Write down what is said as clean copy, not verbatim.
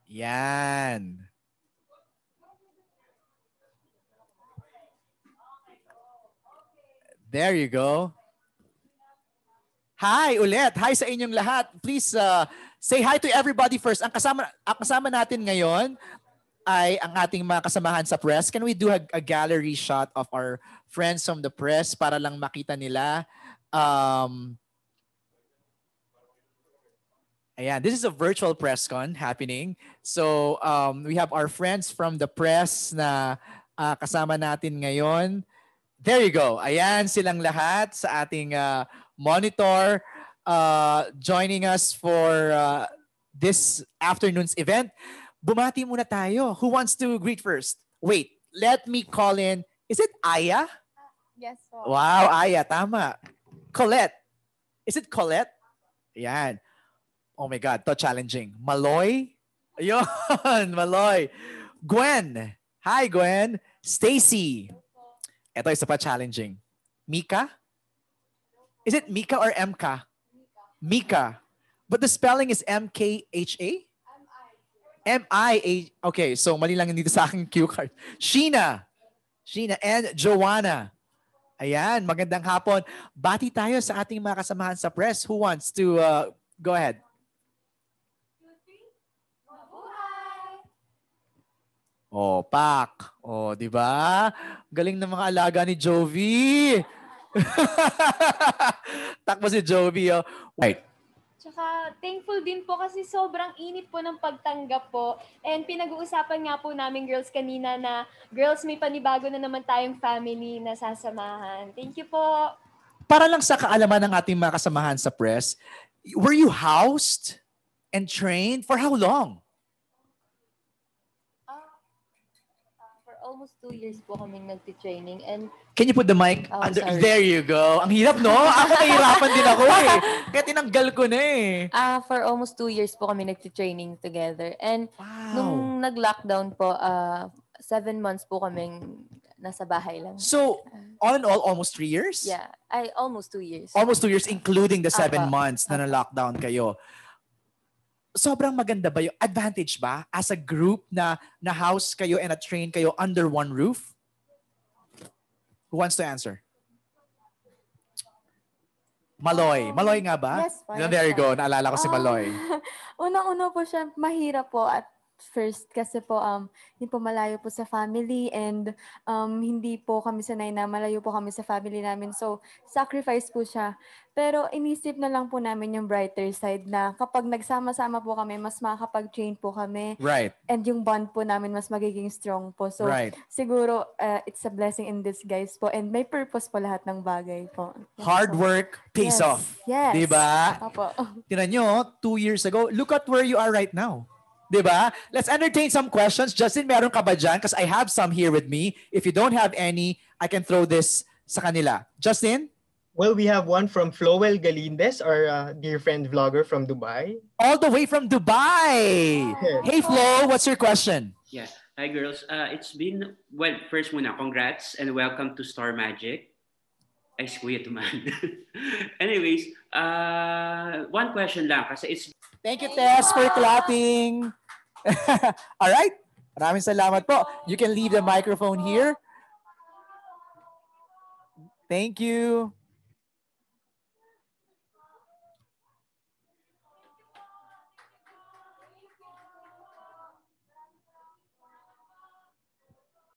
Yan. There you go. Hi ulit. Hi sa inyong lahat. Please say hi to everybody first. Ang kasama natin ngayon ay ang ating mga kasamahan sa press. Can we do a gallery shot of our friends from the press para lang makita nila? Ayan, this is a virtual press con happening. So we have our friends from the press na kasama natin ngayon. There you go. Ayan silang lahat sa ating monitor joining us for this afternoon's event. Bumati muna tayo. Who wants to greet first? Wait, let me call in. Is it Aya? Yes po. Wow, Aya, tama. Colette. Is it Colette? Ayan. Oh my God, to challenging. Maloy? Ayun, Maloy. Gwen. Hi, Gwen. Stacy. Ito isa pa challenging. Mika? Is it Mika or Mka? Mika. But the spelling is M-K-H-A? M-I-A. Okay, so mali lang dito sa aking cue card. Sheena. Sheena and Joanna. Ayan, magandang hapon. Bati tayo sa ating mga kasamahan sa press. Who wants to go ahead? Oh, Pak. Oh, di ba? Galing ng mga alaga ni Jovi. Takbo si Jovi. Oh. Right. Tsaka thankful din po kasi sobrang init po ng pagtanggap po. And pinag-uusapan nga po namin girls kanina na girls may panibago na naman tayong family na sasamahan. Thank you po. Para lang sa kaalaman ng ating mga kasamahan sa press, were you housed and trained for how long? Almost 2 years po kaming nagti-training and can you put the mic under? There you go. Ang hirap, no? Ako nahihirapan din ako eh. Kaya tinanggal ko na eh. For almost 2 years po kami nagti-training together. And nung nag-lockdown po, 7 months po kaming nasa bahay lang. So, all in all, almost 3 years? Yeah. Almost 2 years. Almost 2 years, including the 7 months na na-lockdown kayo. Sobrang maganda ba yung advantage ba as a group na na-house kayo and na-train kayo under one roof? Who wants to answer? Maloy. Maloy nga ba? Yes po. There you go. Naalala ko si Maloy. Unang-una po siya, mahirap po at first kasi po hindi po malayo po sa family and hindi po kami sanay na malayo po kami sa family namin. So, sacrifice po siya. Pero inisip na lang po namin yung brighter side na kapag nagsama-sama po kami, mas makakapag-train po kami. Right. And yung bond po namin mas magiging strong po. So, siguro it's a blessing in disguise po and may purpose po lahat ng bagay po. Hard work pays off. Yes. Diba? Opo. Tinan nyo, 2 years ago, look at where you are right now. Diba? Let's entertain some questions. Justin, meron ka ba dyan? Because I have some here with me. If you don't have any, I can throw this sa kanila. Justin? Well, we have one from Flowell Galindez, our dear friend vlogger from Dubai. All the way from Dubai! Hey Flo, what's your question? Yeah. Hi girls. It's been, well, first muna, congrats and welcome to Star Magic. Ay, si Kuya Tuman. Anyways, one question lang kasi it's... Thank you, Tess, for clapping. All right. Maraming salamat po. You can leave the microphone here. Thank you.